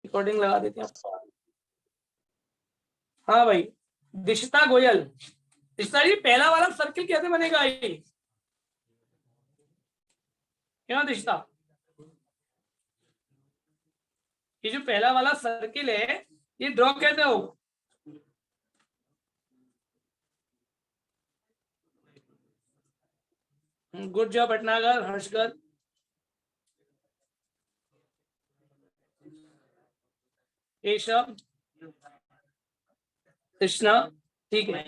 Recording लगा देते हैं आपको। हाँ भाई, दिशता गोयल। दिशता जी, पहला वाला सर्किल कैसे बनेगा ये? क्यों दिशता? ये जो पहला वाला सर्किल है, ये ड्रॉ कैसे हो? गुड जॉब भटनागर, हर्षगढ़, केशव, कृष्णा, ठीक है।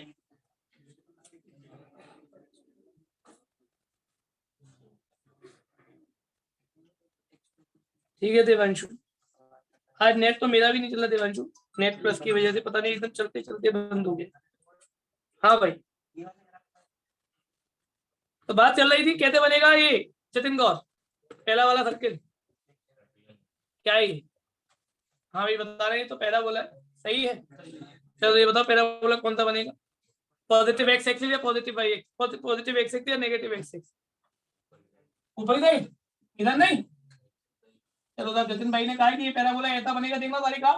ठीक है देवांशु, आज नेट तो मेरा भी नहीं चला देवांशु, नेट प्लस की वजह से पता नहीं एकदम चलते चलते बंद हो गया। हाँ भाई, तो बात चल रही थी कैसे बनेगा ये जतिन गौर, पहला वाला सर्किल क्या है ये? हाँ भाई बता रहे हैं, तो पहला बोला है, सही है। चलो ये बताओ, पहला बोला कौन सा बनेगा? पॉजिटिव एक्स एक्सिस या positive y x, positive x axis या नेगेटिव एक्स एक्सिस? ऊपर साइड, इधर नहीं। चलो तो जतिन भाई ने कहा कि ये पैराबोला ऐसा बनेगा, देखो तालिका,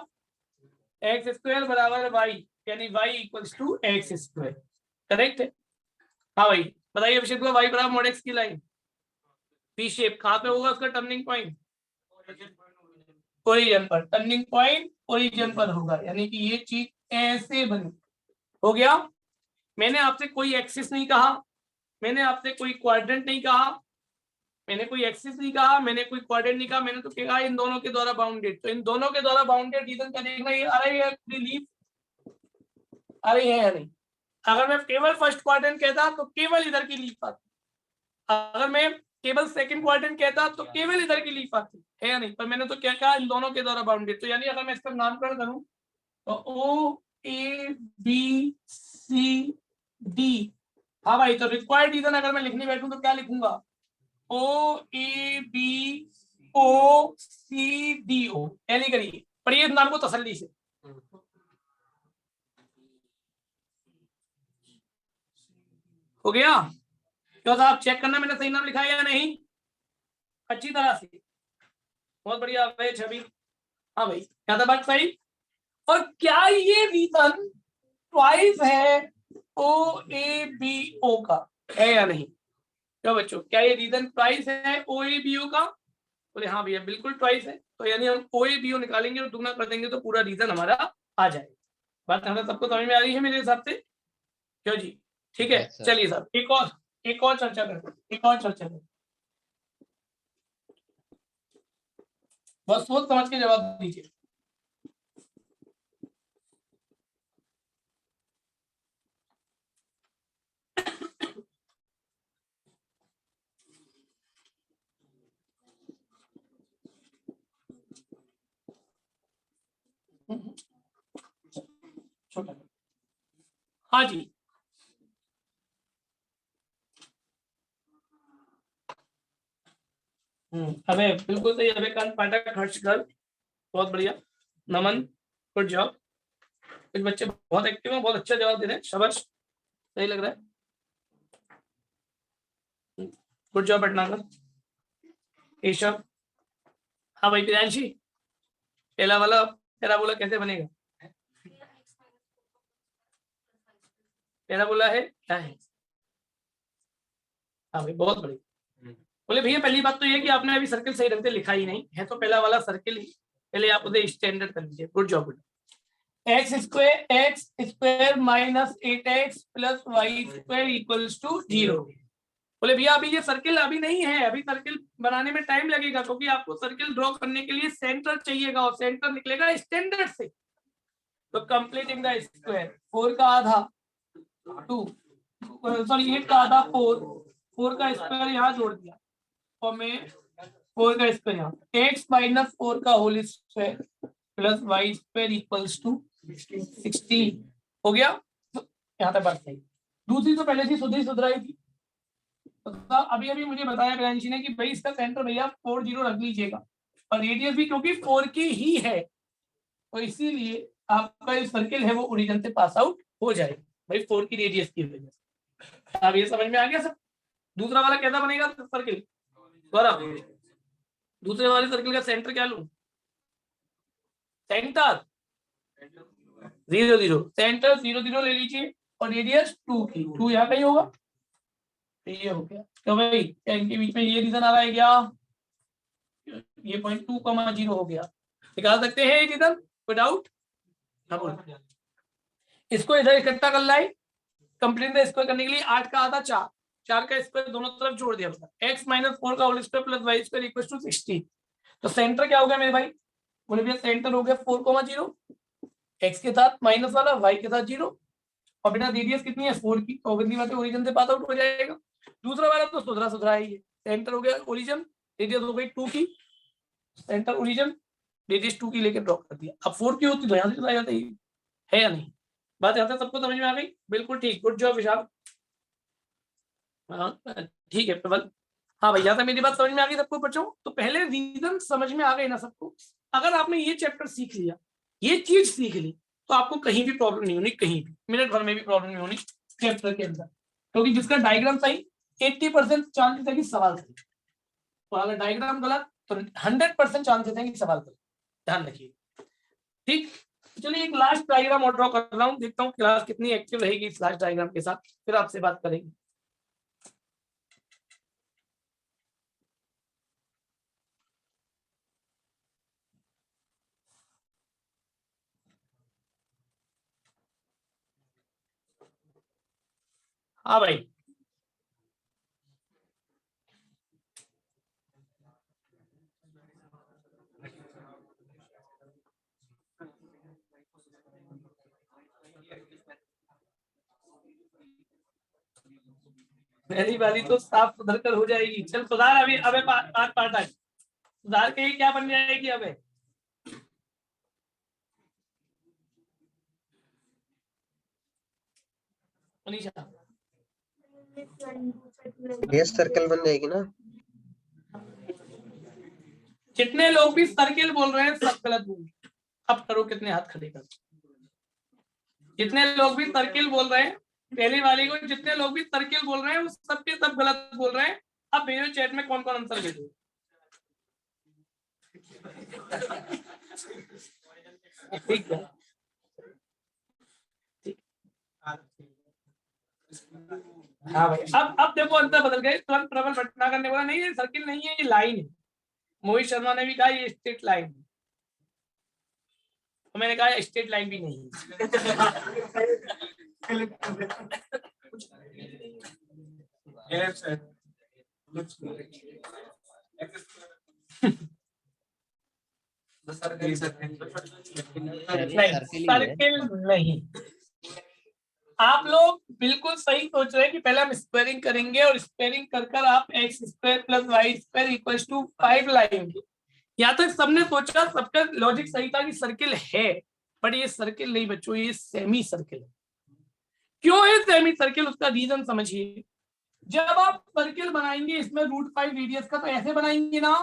एक्स स्क्वायर बराबर वाई, यानी y equals to x square, correct है। हाँ भाई बताइए अभिषेक को, वाई बराबर मॉड एक्स की लाइन वी शेप कहाँ पे होगा उसका टर्निंग पॉइंट? ओरिजिन पर, टर्निंग पॉइंट ओरिजिन पर होगा, यानी कि ये चीज ऐसे बनी। हो गया। मैंने आपसे कोई एक्सिस नहीं कहा, मैंने आपसे कोई क्वाड्रेंट नहीं कहा, मैंने कोई एक्सिस नहीं कहा, मैंने कोई क्वाड्रेंट नहीं कहा, मैंने तो कहा इन दोनों के द्वारा बाउंडेड। तो इन दोनों के द्वारा बाउंडेड रीजन का देखना, ये आ रही है लीफ, आ रही है या नहीं? अगर मैं केवल फर्स्ट क्वाड्रेंट कहता तो केवल इधर की लीफ आती, अगर मैं केवल सेकंड क्वाड्रेंट कहता तो केवल इधर की लीफ आती है या नहीं? पर मैंने तो क्या कहा, इन दोनों के द्वारा बाउंडेड। तो यानी अगर मैं इसका नामकरण करूं तो ओ ए बी सी डी। हाँ भाई, तो रिक्वायर्ड रीजन अगर मैं लिखने बैठूं तो क्या लिखूंगा? ओ A B O C D O, यानी करिए पढ़िए इस नाम को तसल्ली से। हो गया? क्यों साहब चेक करना मैंने सही नाम लिखा है या नहीं, अच्छी तरह से। बहुत बढ़िया भाई छवि। हाँ भाई, क्या था बात सही? और क्या ये रीजन ट्वाइस है ओ ए बी ओ का, है या नहीं? क्यों बच्चों, क्या ये रीजन ट्वाइस है ओ ए बी ओ का? बोले हाँ भैया बिल्कुल ट्वाइस है। तो यानी हम ओ ए बी ओ निकालेंगे और दुगना कर देंगे तो पूरा रीजन हमारा आ जाएगा। बात हमारा सबको समझ में आ रही है मेरे हिसाब से? क्यों जी? ठीक है, चलिए साहब एक और चर्चा करते हैं, एक और चर्चा करते, बस सोच समझ के जवाब दीजिए। छोटा, हाँ जी, अबे बिल्कुल सही, अबे कांत पाठक, हर्षगढ़, बहुत बढ़िया, नमन, गुड जॉब। कुछ बच्चे बहुत एक्टिव हैं, बहुत अच्छा जवाब दे रहे हैं, शाबाश, सही लग रहा है, गुड जॉब भटनागर, केशव। हाँ भाई प्रियांशी, पहला वाला पैराबोला कैसे बनेगा? पैराबोला है क्या है? हाँ भाई बहुत बढ़िया। बोले भैया पहली बात तो ये कि आपने अभी सर्किल सही ढंग से लिखा ही नहीं है, तो पहला वाला सर्किल ही पहले आप उसे स्टैंडर्ड कर लीजिए। Good job, good. X square minus 8x plus y square equals to 0। बोले भैया अभी ये सर्किल अभी नहीं है, अभी सर्किल बनाने में टाइम लगेगा, क्योंकि आपको सर्किल ड्रॉ करने के लिए सेंटर चाहिएगा और सेंटर निकलेगा स्टैंडर्ड से। तो कंप्लीटिंग द स्क्वायर, 4 का आधा 2, सॉरी 8 का आधा 4, 4 का स्क्वायर यहाँ जोड़ दिया और मैं 4 का स्क्वायर यहाँ, एक्स माइनस 4 का whole square plus y square equals to 16। हो गया? तो यहाँ तक बात सही। दूसरी तो पहले से सुधराई थी, तो अभी अभी मुझे बताया प्रियांशी ने कि भाई इसका सेंटर भैया 40 रख लीजिएगा, और रेडियस भी क्योंकि 4 की ही है, तो इसीलिए आपका जो सर्किल है वो ओरिजिन से पास आउट हो जाएगा भाई 4 की रेडियस की वजह से। अब ये समझ में आ गया सब? दूसरा वाला कैसा बनेगा सर्किल द्वारा? दूसरे वाले सर्किल का सेंटर क्या लूं? सेंटर 0 0, सेंटर 0 0 ले लीजिए और रेडियस 2 की 2 यहाँ कहीं होगा, ये हो गया। तो भाई इनके बीच में ये रीजन आ रहा है क्या, ये पॉइंट 2,0 हो गया, निकाल सकते हैं ये रीजन विदाउट। इसको इधर इकट्ठा कर लाए, कंप्लीट में स्क्वायर करने के लिए 8 का आधा 4, 4 का स्क्वायर दोनों तरफ जोड़ दिया, x - 4 का whole square plus y square equals to 16। तो सेंटर क्या हो गया मेरे भाई, बोले भैया सेंटर हो गया 4,0, x के साथ माइनस वाला, y के साथ 0, और बेटा रेडियस कितनी है 4 की, ऑब्वियसली बात है ओरिजिन से पास आउट हो जाएगा। दूसरा वाला तो सुधरा है, ये सेंटर हो गया ओरिजिन, रेडियस हो गई 2 की, सेंटर ओरिजिन रेडियस 2 की लेके ड्रॉ कर दिया। अब 4 की होती तो यहाँ से चला जाता है या नहीं, बात यहाँ से सबको समझ में आ गई, बिल्कुल ठीक, गुड जॉब विशाल। ठीक है प्रबल, हाँ भैया था, मेरी बात समझ में आ गई सबको बच्चों। तो पहले रीजन समझ में आ गए ना सबको, अगर आपने ये चैप्टर सीख लिया, ये चीज सीख ली, तो आपको कहीं भी प्रॉब्लम नहीं होनी, कहीं भी मिनट भर में भी प्रॉब्लम नहीं होनी चैप्टर के अंदर, क्योंकि जिसका डायग्राम सही 80% चांसेस है कि सवाल सही, और अगर डायग्राम गलत तो 100% चांसेस है कि सवाल गलत, ध्यान रखिए। ठीक, चलिए एक लास्ट डायग्राम और ड्रॉ कर रहा हूँ, देखता हूँ क्लास कितनी एक्टिव रहेगी इस लास्ट डायग्राम के साथ, फिर आपसे बात करेंगे। हाँ भाई, पहली वाली तो साफ सुधर कर हो जाएगी। चल सुधार, अभी अबे पार्ट पार्ट आज सुधार के क्या बन जाएगी अबे, मनीषा ये सर्कल बन जाएगी ना। जितने लोग भी सर्किल बोल रहे हैं सब गलत बोल रहे हैं। अब करो कितने हाथ खड़े कर, जितने लोग भी सर्किल बोल रहे हैं पहली वाली को, जितने लोग भी सर्किल बोल रहे हैं वो सब के सब गलत बोल रहे हैं। अब भेजो चैट में कौन कौन आंसर भेजो। ठीक है, हाँ भाई, अब देखो अंतर बदल गए, तुरंत प्रबल घटना करने वाला नहीं, ये सर्किल नहीं है, ये लाइन है। मोहित शर्मा ने भी कहा ये स्ट्रेट लाइन है, तो मैंने कहा स्ट्रेट लाइन भी नहीं सर्किल नहीं। आप लोग बिल्कुल सही सोच रहे हैं कि पहले हम स्क्वायरिंग करेंगे और स्क्वायरिंग कर कर आप x square plus y square equals to 5 लाएंगे। यहाँ तक सबने सोचा, सबका लॉजिक सही था कि सर्किल है, बट ये सर्किल नहीं बच्चों, ये सेमी सर्किल है। क्यों है सेमी सर्किल, उसका रीजन समझिए। जब आप सर्किल बनाएंगे इसमें √5 रेडियस का, तो ऐसे बनाएंगे ना,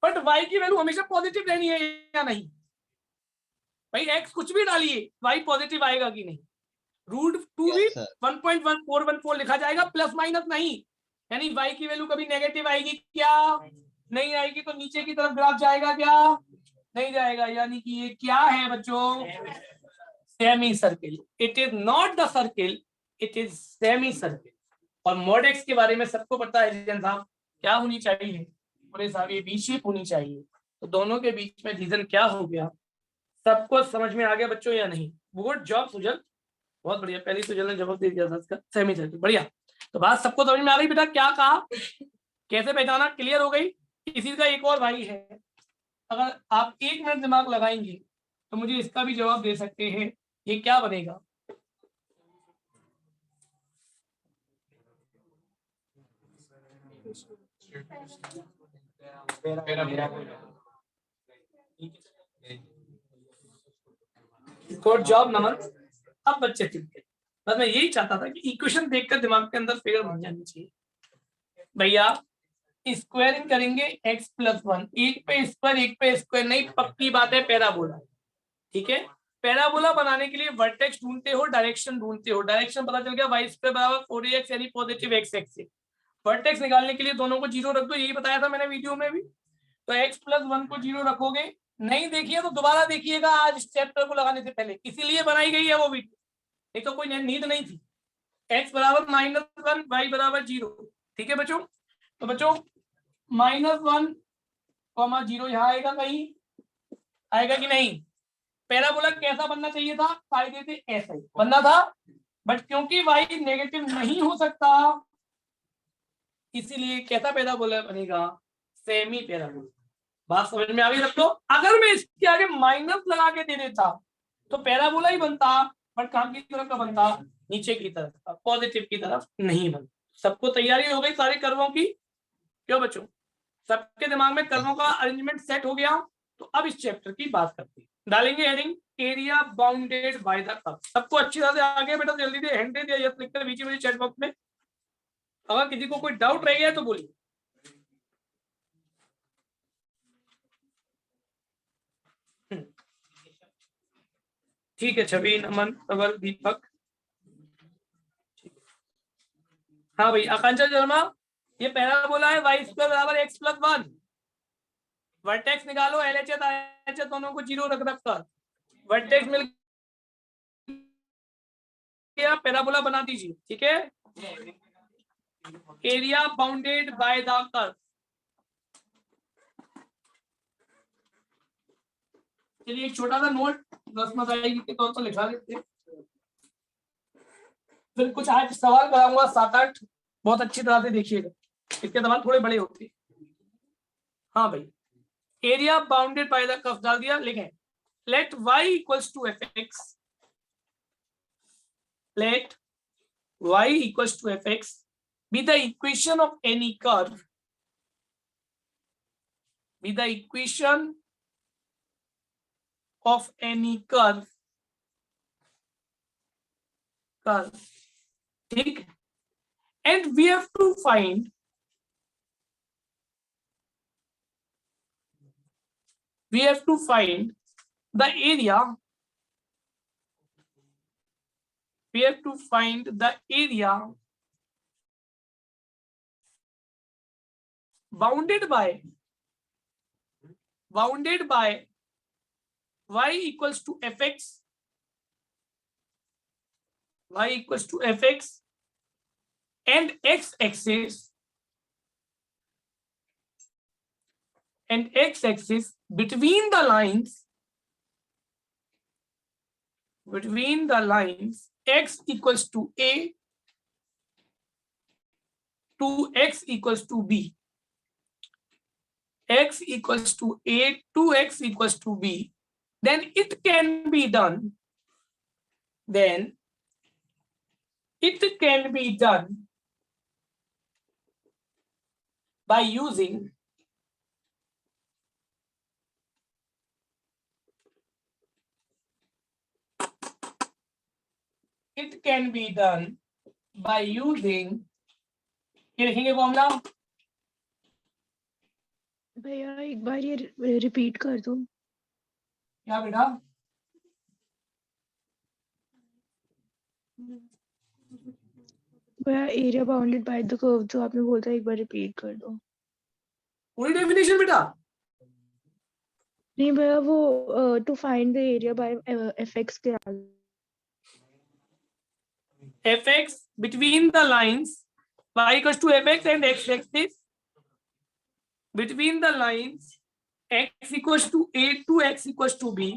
बट वाई की वैल्यू हमेशा पॉजिटिव रहनी है या नहीं भाई, एक्स कुछ भी डालिए वाई पॉजिटिव आएगा कि नहीं, √2 भी 1.1414 लिखा जाएगा, प्लस माइनस नहीं, यानी y की वैल्यू कभी नेगेटिव आएगी क्या, नहीं आएगी, तो नीचे की तरफ ग्राफ जाएगा क्या, नहीं जाएगा, यानी कि ये क्या है बच्चों, semi circle. It is not the circle, it is semi circle. और मॉड एक्स के बारे में सबको पता है जन साहब, क्या होनी चाहिए, बोले साहब ये वी शेप होनी चाहिए, तो दोनों के बीच में रीजन क्या हो गया, सबको समझ में आ गया बच्चों या नहीं। गुड जॉब सुजल, बहुत बढ़िया, पहली सुजल ने जवाब दे दिया था इसका, सेमी सर्किल, बढ़िया। तो बात सबको समझ में आ गई बेटा, क्या कहा, कैसे पहचाना, क्लियर हो गई। इसी का एक और भाई है, अगर आप 1 मिनट दिमाग लगाएंगे तो मुझे इसका भी जवाब दे सकते हैं, ये क्या बनेगा, गुड जॉब नमन। अब बच्चे ठीक है, बस मैं यही चाहता था कि इक्वेशन देखकर दिमाग के अंदर फिगर बन जानी चाहिए। भैया स्क्वायरिंग करेंगे x + 1, एक पे स्क्वायर नहीं, पक्की बात है पैराबोला, ठीक है। पैराबोला बनाने के लिए वर्टेक्स ढूंढते हो, डायरेक्शन ढूंढते हो, डायरेक्शन पता चल गया y² = 4ax यानी पॉजिटिव x एक्सिस। वर्टेक्स निकालने के लिए दोनों को 0 रख दो, यही बताया था मैंने वीडियो में भी। तो x + 1 को 0 रखोगे नहीं देखिए तो दोबारा देखिएगा आज इस चैप्टर को लगाने से पहले, इसीलिए बनाई गई है वो वीडियो, नहीं तो कोई नीड नहीं थी। x बराबर -1, y बराबर 0, ठीक है बच्चों। तो बच्चों -1, 0 यहाँ आएगा, कहीं आएगा कि नहीं। पैराबोला कैसा बनना चाहिए था, कायदे से ऐसा ही बनना था, बट क्योंकि y नेगेटिव नहीं हो सकता इसीलिए कैसा पैराबोला बनेगा, सेमी पैराबोला। बात समझ में आ गई सबको। अगर मैं इसके आगे माइनस लगा के दे देता तो पैराबोला ही बनता, बट कहां की तरफ का बनता, नीचे की तरफ, पॉजिटिव की तरफ नहीं बनता। सबको तैयारी हो गई सारे कर्वों की, क्यों बच्चों, सबके दिमाग में कर्वों का अरेंजमेंट सेट हो गया। तो अब इस चैप्टर की बात करते हैं, डालेंगे heading area bounded by the curve. सबको अच्छी तरह से आ गया बेटा, जल्दी से हैंड दे दिया यस लिखकर बीच में चैट बॉक्स में। अगर किसी को कोई डाउट रह गया तो बोलिए। ठीक है, छवि, नमन, अवर, दीपक, हाँ भाई आकांक्षा शर्मा, ये पैराबोला है y² बराबर x + 1। वर्टेक्स निकालो, LHS RHS दोनों को 0 रख कर वर्टेक्स मिल गया, पैराबोला बना दीजिए, ठीक है। Area bounded by the curve, चलिए एक छोटा सा नोट रस्म अदायगी के तौर पर लिखा लेते हैं, फिर कुछ आज सवाल कराऊंगा 7-8, बहुत अच्छी तरह से देखिएगा, इसके सवाल थोड़े बड़े होते हैं। हाँ भाई, area bounded by the curve डाल दिया, लिखें let y equals to fx, let y equals to fx be the equation of any curve, be the equation of any curve, ठीक, and we have to find the area, we have to find the area bounded by y equals to fx, y equals to fx and x-axis between the lines x equals to a to x equals to b, x equals to a to x equals to b, then it can be done by using ये लिखेंगे formula. भैया एक बार ये repeat कर दो। क्या बेटा, भैया area bounded by the curve जो आपने बोला था एक बार रिपीट कर दो। पूरी डेफिनेशन बेटा, नहीं भैया वो to find the area by fx के आगे fx between the lines y equals to fx and x-axis between the lines x equals to a to x equals to b,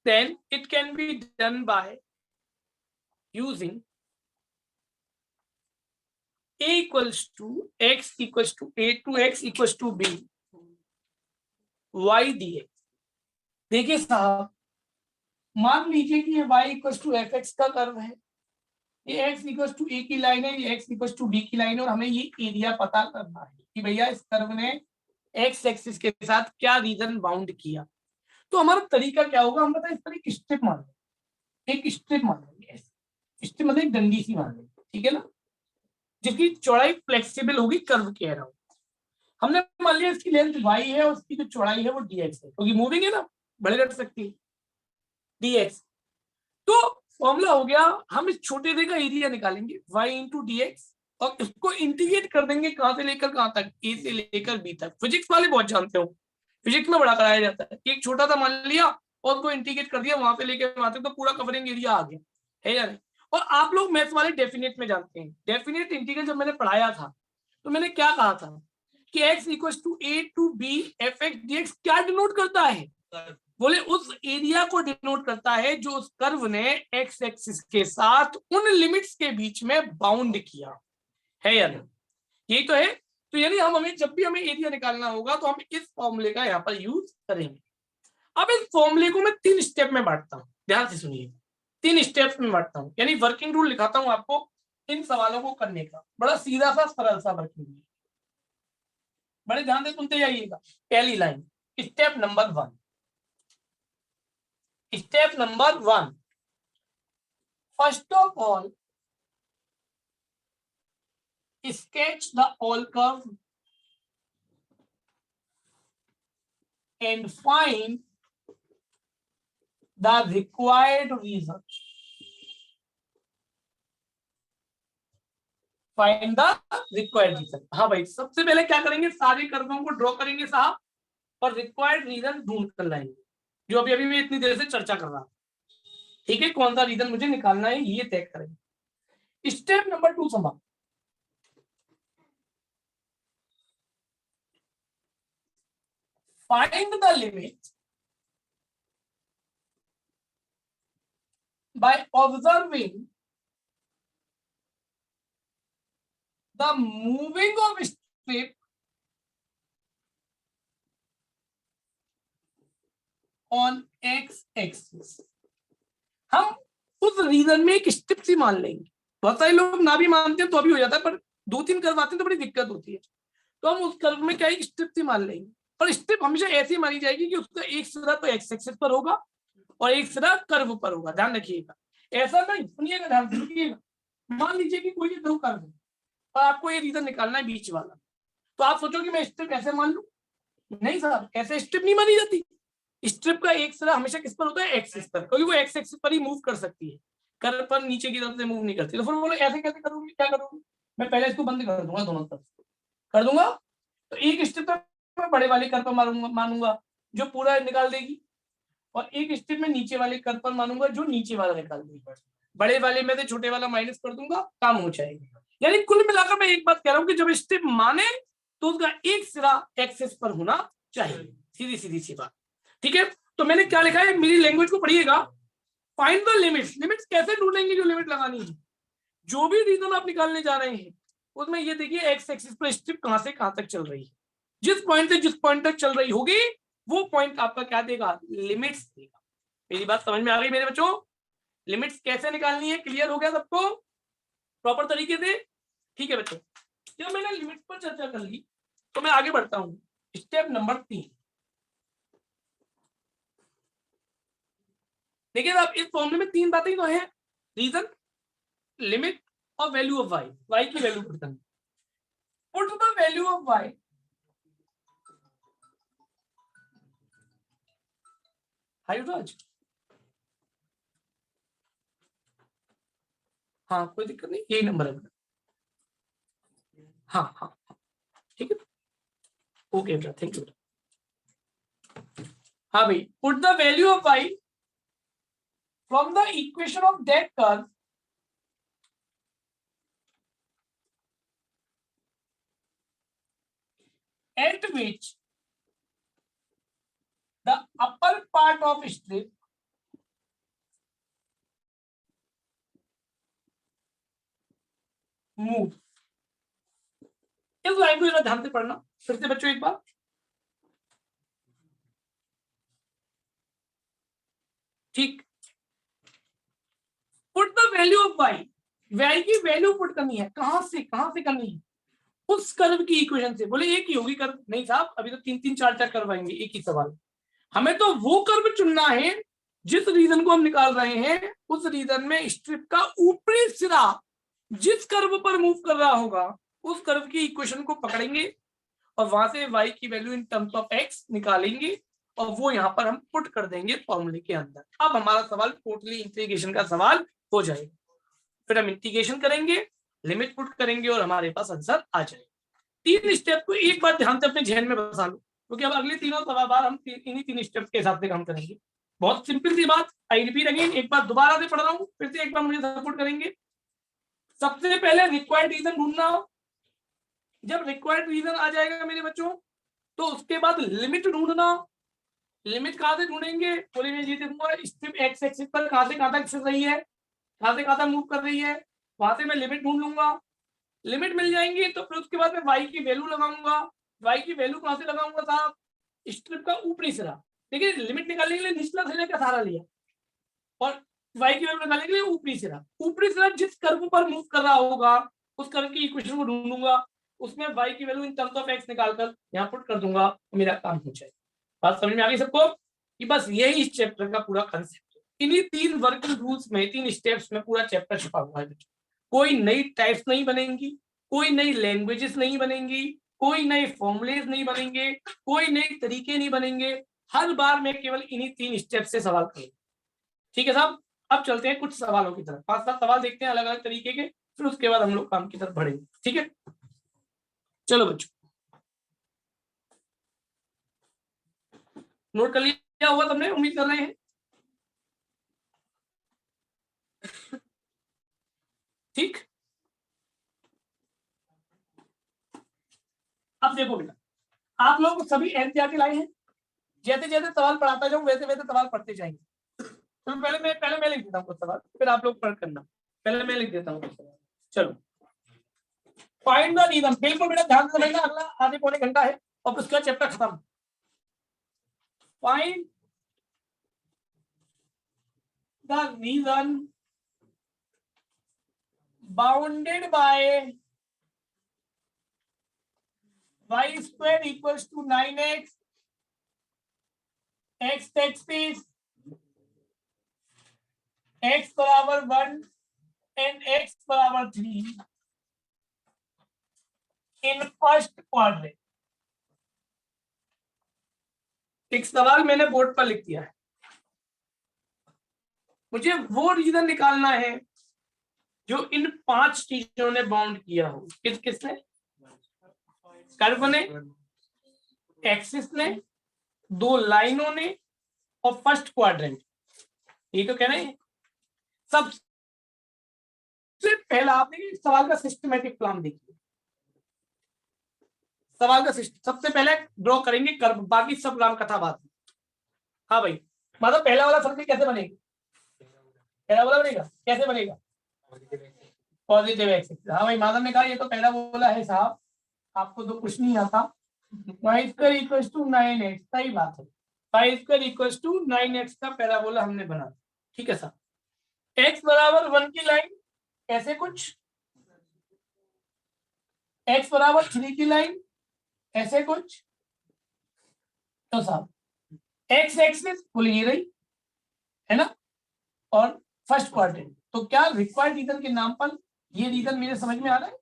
then it can be done by using a equals to x equals to a to x equals to b y dx। देखिए साहब, मान लीजिए कि ये y equal to f x का curve है, ये x equal to ए की लाइन है, ये x इक्वल टू बी की लाइन है, और हमें ये एरिया पता करना है कि भैया इस कर्व ने x एक्सिस के साथ क्या रीजन बाउंड किया। तो हमारा तरीका क्या होगा, हम पता है इस पर एक स्ट्रिप मान लेंगे, एक स्ट्रिप मान लेंगे, स्ट्रिप मतलब एक डंडी सी मान लेंगे, ठीक है ना, जिसकी चौड़ाई फ्लेक्सिबल होगी कर्व के अराउंड। हमने मान लिया इसकी लेंथ y है और उसकी जो चौड़ाई है वो dx है, क्योंकि मूविंग है ना, बड़े रख सकती है dx। तो फॉर्मूला हो गया, हम इस छोटे से का एरिया निकालेंगे y इंटू डी एक्स और इसको इंटीग्रेट कर देंगे कहां से लेकर कहां तक, ए से लेकर बी तक। फिजिक्स वाले बहुत जानते हो, फिजिक्स में बड़ा कराया जाता है। एक छोटा सा मान लिया और उसको इंटीग्रेट कर दिया वहां से लेकर वहां तक, तो पूरा कवरिंग एरिया आ गया, है या नहीं। और आप लोग मैथ्स वाले डेफिनेट में जानते हैं, डेफिनेट इंटीग्रल जब मैंने पढ़ाया था तो मैंने क्या कहा था कि x equal to a to b f x d x क्या डिनोट करता है, बोले उस एरिया को डिनोट करता है जो उस कर्व ने एक्स एक्सिस के साथ उन लिमिट्स के बीच में बाउंड किया, है या नहीं। यही तो है। तो यानी हमें जब भी हमें एरिया निकालना होगा तो हम इस फॉर्मूले का यहाँ पर यूज करेंगे। अब इस फॉर्मूले को मैं 3 स्टेप में बांटता हूँ, ध्यान से सुनिए, 3 स्टेप्स में बांटता हूँ, यानी वर्किंग रूल लिखाता हूँ आपको इन सवालों को करने का। बड़ा सीधा सा सरल सा वर्किंग रूल, बड़े ध्यान से सुनते जाइएगा। पहली line, step number 1, step number 1, first of all sketch the all curve and find the required reason. Find the required reason. हाँ भाई, सबसे पहले क्या करेंगे, सारे कर्वों को ड्रॉ करेंगे साहब और रिक्वायर्ड रीजन ढूंढ कर लाएंगे, जो अभी अभी मैं इतनी देर से चर्चा कर रहा हूं। ठीक है, कौन सा रीजन मुझे निकालना है ये तय करेंगे। स्टेप नंबर 2 संभाल, find the limit by observing the moving of strip on x axis। हम उस रीजन में एक स्ट्रिप सी मान लेंगे, बहुत सारे लोग ना भी मानते हैं तो अभी हो जाता है, पर 2-3 कर्व आते हैं तो बड़ी दिक्कत होती है। तो हम उस कर्व में क्या एक स्ट्रिप सी मान लेंगे, पर स्ट्रिप हमेशा ऐसी मानी जाएगी कि उसका एक सिरा तो एक्स एक्सिस पर होगा और एक सिरा कर्व पर होगा, ध्यान रखिएगा। ऐसा नहीं, सुनिएगा ध्यान से, रुकिएगा। मान लीजिए कि कोई दो कर्व है और आपको ये रीजन निकालना है बीच वाला, तो आप सोचो कि मैं स्ट्रिप ऐसे मान लूं, नहीं साहब, ऐसे स्ट्रिप नहीं मानी जाती। स्ट्रिप का एक सिरा हमेशा किस पर होता है, एक्सिस पर, क्योंकि वो एक्स एक्सिस पर ही मूव कर सकती है, कर्व पर नीचे की तरफ से मूव नहीं करती। तो फिर बोलो ऐसे कैसे करूंगी, क्या करूंगी, मैं पहले इसको बंद कर दूंगा, दोनों तरफ कर दूंगा, तो एक स्ट्रिप मैं बड़े वाले कर्व पर मानूंगा जो पूरा निकाल देगी, और एक स्ट्रिप में नीचे वाले कर्व पर मानूंगा जो नीचे वाला निकाल देगी। बड़े वाले में से छोटे वाला माइनस कर दूंगा, काम हो जाएगा। यानी कुल मिलाकर मैं एक बात कह रहा हूं कि जब स्ट्रिप माने तो उसका एक सिरा एक्सिस पर होना चाहिए, सीधी सीधी सी बात। ठीक है, तो मैंने क्या लिखा है, मेरी लैंग्वेज को पढ़िएगा। फाइंड द लिमिट्स, लिमिट्स कैसे ढूंढेंगे, जो लिमिट लगानी है, जो भी रीजन आप निकालने जा रहे हैं उसमें ये देखिए एक्स एक्सिस पर स्ट्रिप कहां से कहां तक चल रही है, जिस पॉइंट से जिस पॉइंट तक चल रही होगी वो पॉइंट आपका क्या देगा, लिमिट्स देगा। मेरी बात समझ में आ गई मेरे बच्चों, लिमिट्स कैसे निकालनी है, क्लियर हो गया सबको प्रॉपर तरीके से। ठीक है बच्चों, जब मैंने लिमिट्स पर चर्चा कर ली तो मैं आगे बढ़ता हूं। स्टेप नंबर 3, देखिए आप इस फॉर्मूले में 3 बातें तो हैं, रीजन, लिमिट और वैल्यू ऑफ वाई, वाई की वैल्यू पुट करनी। पुट द वैल्यू ऑफ वाई, हाइड्रोज, हाँ कोई दिक्कत नहीं, यही नंबर है। हाँ हाँ ठीक है, ओके बेटा, थैंक यू। हाँ भाई, put the value of y from the equation of that curve at which the upper part of strip move। इस लाइन को जरा ध्यान से पढ़ना फिर से बच्चों एक बार। ठीक, put the value of Y, Y की वैल्यू पुट करनी है, कहां से करनी है, उस कर्व की इक्वेशन से। बोले एक ही होगी कर्व, नहीं साहब अभी तो 3-3 4-4 कर्व आएंगे एक ही सवाल। हमें तो वो कर्व चुनना है जिस रीजन को हम निकाल रहे हैं, उस रीजन में स्ट्रिप का ऊपरी सिरा जिस कर्व पर मूव कर रहा होगा उस कर्व की इक्वेशन को पकड़ेंगे और वहां से y की value in terms of x निकालेंगे और वो यहाँ पर हम पुट कर देंगे फॉर्मूले के अंदर। अब हमारा सवाल टोटली इंटीग्रेशन का सवाल हो जाएगा। फिर हम इंटीग्रेशन करेंगे, लिमिट पुट करेंगे और हमारे पास आंसर आ जाएगा। 3 स्टेप को एक बार ध्यान से अपने जहन में बसा लो, क्योंकि अब अगले तीनों बार हम इन्हीं 3 स्टेप के हिसाब से काम करेंगे। बहुत सिंपल सी बात, आई रिपीट अगेन, एक बार दोबारा से पढ़ रहा हूँ, फिर से एक बार मुझे सपोर्ट करेंगे। सबसे पहले रिक्वायर्ड रीजन ढूंढना। जब रिक्वायर्ड रीजन आ जाएगा मेरे बच्चों, तो उसके बाद लिमिट ढूंढना। लिमिट कहां से ढूंढेंगे? बोले मैं ये देखूंगा स्ट्रिप एक्स एक्सिस पर कहां से कहां तक चल रही है, कहां से कहां तक मूव कर रही है, वहां से मैं लिमिट ढूंढ लूंगा। लिमिट मिल जाएंगी तो फिर उसके बाद मैं वाई की वैल्यू लगाऊंगा। वाई की वैल्यू कहां से लगाऊंगा साहब? स्ट्रिप का ऊपरी सिरा। देखिए लिमिट निकालने के लिए निचला सिरे का सहारा लिया और वाई की वैल्यू निकालने के लिए ऊपरी सिरा। ऊपरी सिरा जिस कर्व पर मूव कर रहा होगा उस कर्व की इक्वेशन को ढूंढूंगा, उसमें वाई की value in terms of x निकालकर यहाँ पुट कर दूंगा, मेरा काम हो जाएगा। बात समझ में आ गई सबको? कि बस यही इस चैप्टर का पूरा कंसेप्ट है। इन्हीं 3 वर्किंग रूल्स में, 3 स्टेप्स में पूरा चैप्टर छुपा हुआ है बच्चों। कोई नई टाइप्स नहीं बनेंगी, कोई नई लैंग्वेजेस नहीं बनेंगी, कोई नए फॉर्मुलेज नहीं बनेंगे, कोई नए तरीके नहीं बनेंगे। हर बार मैं केवल इन्हीं 3 स्टेप से सवाल करूंगा। ठीक है साहब? अब चलते हैं कुछ सवालों की तरफ। 5-7 सवाल देखते हैं अलग अलग तरीके के, फिर उसके बाद हम लोग काम की तरफ बढ़ेंगे। ठीक है, चलो बच्चों, नोट कर लिया होगा तुमने, उम्मीद कर रहे हैं। ठीक, अब देखो बेटा, आप लोग सभी एनसीईआरटी लाए हैं। जैसे जैसे सवाल पढ़ाता जाऊं वैसे वैसे सवाल पढ़ते जाएंगे। तो पहले मैं लिख देता हूँ कुछ सवाल, फिर आप लोग पढ़ करना। पहले मैं लिख देता हूँ कुछ सवाल। चलो, फाइंड द रीजन। बिल्कुल बेटा ध्यान से समझना, अगला आधे पौने घंटा है और उसका चैप्टर खत्म। Find the reason bounded by y square equals to 9x, x axis x बराबर 1 and x बराबर 3 in first quadrant। एक सवाल मैंने बोर्ड पर लिख दिया है, मुझे वो रीजन निकालना है जो इन 5 चीजों ने बाउंड किया हो। किसने? कर्व ने, एक्सिस ने, 2 लाइनों ने और फर्स्ट क्वाड्रेंट। ये तो कह रहे हैं। सबसे पहला आपने इस सवाल का सिस्टमैटिक प्लान देखिए। सवाल का सबसे पहले ड्रॉ करेंगे कर्व, बाकी सब राम कथा बात। हाँ भाई, मतलब पहला वाला सर्किल कैसे बनेगा? पहला वाला बनेगा कैसे बनेगा? Positive axis. हाँ भाई, माधव ने कहा ये तो पहला बोला है साहब, आपको तो कुछ नहीं आता। y square equals to 9x, सही बात है। y square equals to 9x का पैराबोला हमने बना। ठीक है साहब, x बराबर 1 की लाइन ऐसे कुछ, x बराबर 3 की लाइन ऐसे कुछ। तो साहब x एक्सिस फुल ये रही है ना, और फर्स्ट क्वाड्रेंट। तो क्या रिक्वायर्ड रीजन के नाम पर ये रीजन मेरे समझ में आ रहा है?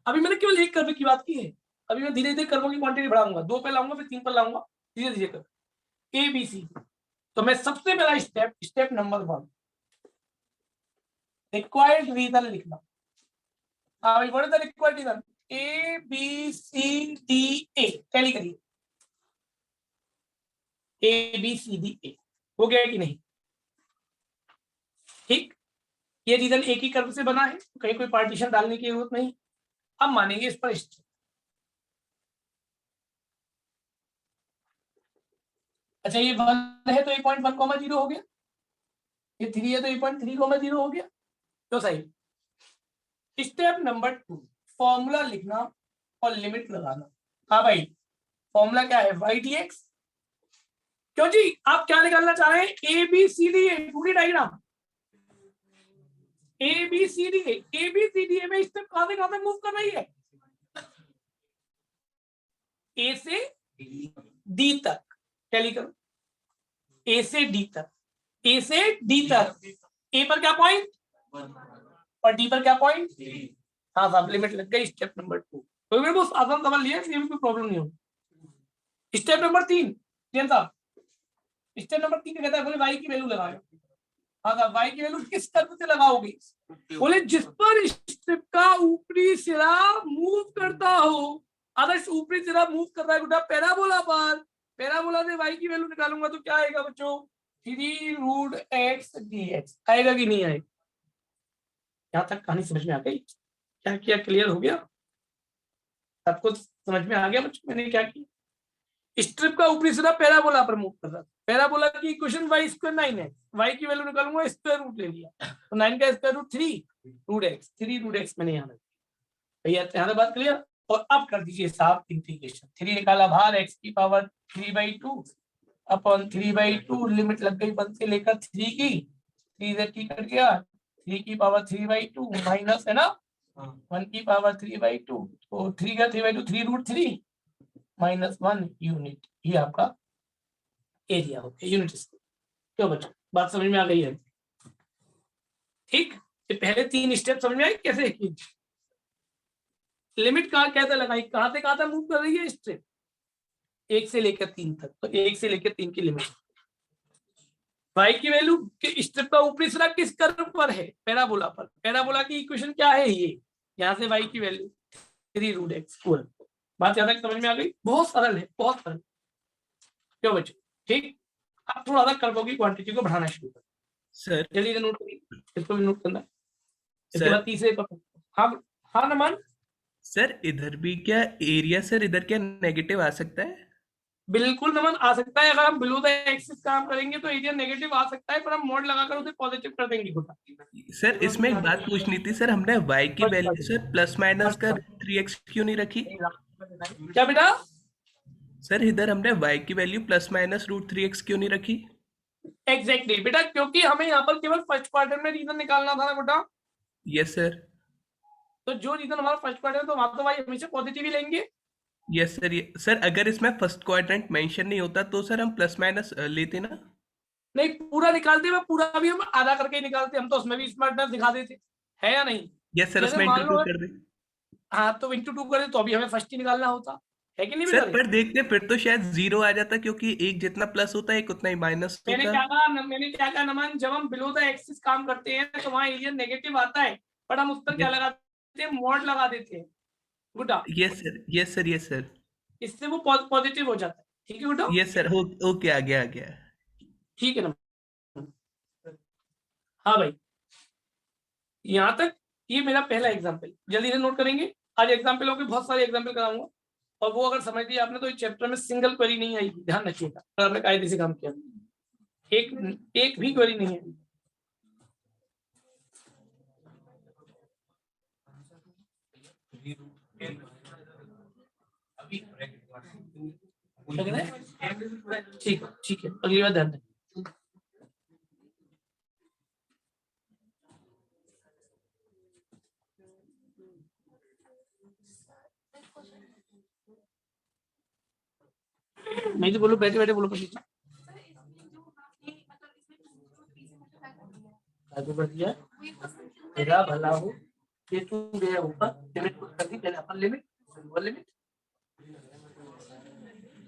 अभी मैंने केवल एक कर्व की बात की है, अभी मैं धीरे धीरे कर्वों की क्वांटिटी बढ़ाऊंगा। 2 पे लाऊंगा, फिर 3 पर लाऊंगा, धीरे धीरे कर ए बी सी। तो मैं सबसे पहला स्टेप नंबर 1 रिक्वायर्ड रीजन लिखना। What is the required region? A B C D A. Tally करिए, ए बी सी डी ए। हो गया कि नहीं? ठीक, ये रीजन एक ही कर्व से बना है, कहीं कोई पार्टीशन डालने की जरूरत नहीं। अब मानेंगे इस पर अच्छा, ये 1 है तो 8.1, 0 हो गया। ये 3 है तो 8.3, 0 हो गया। तो सही। स्टेप नंबर 2 फॉर्मूला लिखना और लिमिट लगाना। हाँ भाई, फॉर्मूला क्या है? Y d x. क्यों जी, आप क्या निकालना चाह रहे हैं? ए बी सी डी ए, पूरी diagram A B C D A में स्टेप कहां से कहां तक मूव कर रही है? ए से डी तक। क्या लिखो? ए से डी तक, ए से डी तक। ए पर क्या पॉइंट और डी पर क्या पॉइंट? हाँ साहब, लिमिट लग गई। स्टेप नंबर 2 तो मेरे को आसान समझ लिया, इसलिए कोई प्रॉब्लम नहीं होगी। स्टेप नंबर 3 जैन साहब, स्टेप नंबर 3 कहता है बोले वाई की वैल्यू लगाओ। अगर y की वैल्यू किस कर्व से लगाओगे? बोले जिस पर स्ट्रिप का ऊपरी सिरा मूव करता हो। अगर ऊपरी सिरा मूव कर रहा है बेटा पैराबोला पर, पैराबोला से y की वैल्यू निकालूंगा तो क्या आएगा बच्चों? 3√x dx आएगा कि नहीं आएगा? यहाँ तक कहानी समझ में आ गई? क्या किया, क्लियर हो गया? सबको समझ में आ गया बच्चों मैंने क्या किया? स्ट्रिप का ऊपरी सिरा पैराबोला पर मूव कर रहा था। पैराबोला की इक्वेशन y स्क्वायर 9 है, y की वैल्यू निकालूंगा स्क्वायर रूट ले लिया तो 9 का स्क्वायर रूट 3√x, 3√x मैंने यहाँ रख भैया। यहाँ बात क्लियर? और अब कर दीजिए साफ इंटीग्रेशन। 3 निकाला बाहर, x की पावर 3/2 अपॉन 3/2 लिमिट लग गई 1 से लेकर 3 की, 3 से t कट गया, 3 की पावर 3/2 माइनस है ना 1 की पावर 3/2 तो 3 का 3/2 3√3 माइनस 1 यूनिट। ये आपका एरिया हो गया यूनिट स्क्वायर। क्यों बच्चों बात समझ में आ गई है? ठीक, ये पहले 3 स्टेप समझ में आए कैसे की? लिमिट कहाँ कैसे लगाई, कहां से कहां तक मूव कर रही है स्ट्रिप? 1 से लेकर 3 तक, तो 1 से लेकर 3 की लिमिट। y की वैल्यू के स्ट्रिप का ऊपरी सिरा किस कर्व पर है? पैराबोला पर। पैराबोला की इक्वेशन क्या है? ये यहाँ से y की वैल्यू 3√x। बात यहाँ तक समझ में आ गई? बहुत सरल है, बहुत सरल। क्यों बच्चों? ठीक, अब थोड़ा सा कर्वों की क्वांटिटी को बढ़ाना शुरू करें। सर जल्दी से नोट करिए, इसको भी नोट करना है। इसके सर बाद तीसरे पर हाँ हाँ नमन, सर इधर भी क्या एरिया, सर इधर क्या नेगेटिव आ सकता है? बिल्कुल नमन आ सकता है। अगर हम बिलो द एक्सिस काम करेंगे तो एरिया नेगेटिव आ सकता है, पर हम मोड लगाकर उसे पॉजिटिव कर देंगे खुद। सर इसमें एक बात पूछनी थी सर, हमने y की वैल्यू सर प्लस माइनस का 3x क्यों नहीं रखी? क्या बेटा? सर इधर हमने y की वैल्यू प्लस माइनस √3x क्यों नहीं रखी? एग्जैक्टली बेटा, क्योंकि हमें यहाँ पर केवल फर्स्ट क्वार्टर में रीजन निकालना था ना बेटा। Yes sir. तो जो रीजन हमारा फर्स्ट क्वार्टर है तो वहां तो भाई हमेशा पॉजिटिव ही लेंगे। Yes sir. ये सर अगर इसमें फर्स्ट क्वाड्रेंट मेंशन नहीं होता तो सर हम प्लस माइनस लेते ना? नहीं पूरा निकालते, मैं पूरा भी हम आधा करके ही निकालते, हम तो उसमें भी स्मार्टनेस दिखा देते, है या नहीं? यस सर, जैसे उसमें मान इंटू लो कर दे। हाँ तो इंटू 2 कर दे तो अभी हमें फर्स्ट ही निकालना होता है कि नहीं सर बेटा? पर देखते फिर तो शायद 0 आ जाता, क्योंकि एक जितना प्लस होता है एक उतना ही माइनस मैंने होता क्या है। कहा, मैंने क्या कहा नमन, जब हम बिलो द एक्सिस काम करते हैं तो वहां एरिया नेगेटिव आता है, बट हम उस पर क्या लगाते हैं? मॉड लगा देते हैं। गुड्डा, yes sir, yes sir, yes sir, इससे वो पॉजिटिव हो जाता है। ठीक है गुड्डा? Yes sir. ओके, आ गया आ गया। ठीक है ना? हाँ भाई, यहाँ तक ये मेरा पहला एग्जाम्पल। जल्दी से नोट करेंगे, आज एग्जाम्पलों के बहुत सारे एग्जाम्पल कराऊंगा, और वो अगर समझ लिया आपने तो इस चैप्टर में सिंगल क्वेरी नहीं आएगी, ध्यान रखिएगा। अगर आपने कायदे से काम किया एक भी क्वेरी नहीं है। ठीक ठीक है, अगली बार ध्यान रखें। नहीं तो बोलो, बैठे बैठे बोलो पंडित जी। मेरा भला हो, ये तू गया ऊपर लिमिट पुट कर दी, पहले अपर लिमिट लोअर लिमिट,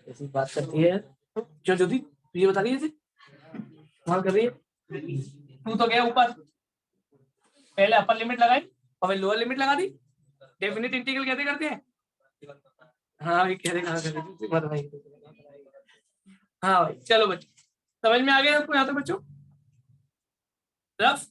ऐसी बात करती है क्यों ज्योति? ये बता रही है कमाल कर रही है। तू तो गया ऊपर, पहले अपर लिमिट लगाई और लोअर लिमिट लगा दी। डेफिनेट इंटीग्रल कैसे करते हैं? हाँ ये कैसे कहा करते हैं? हाँ भाई चलो बच्चों, समझ में आ गया आपको यहाँ तक बच्चों? रफ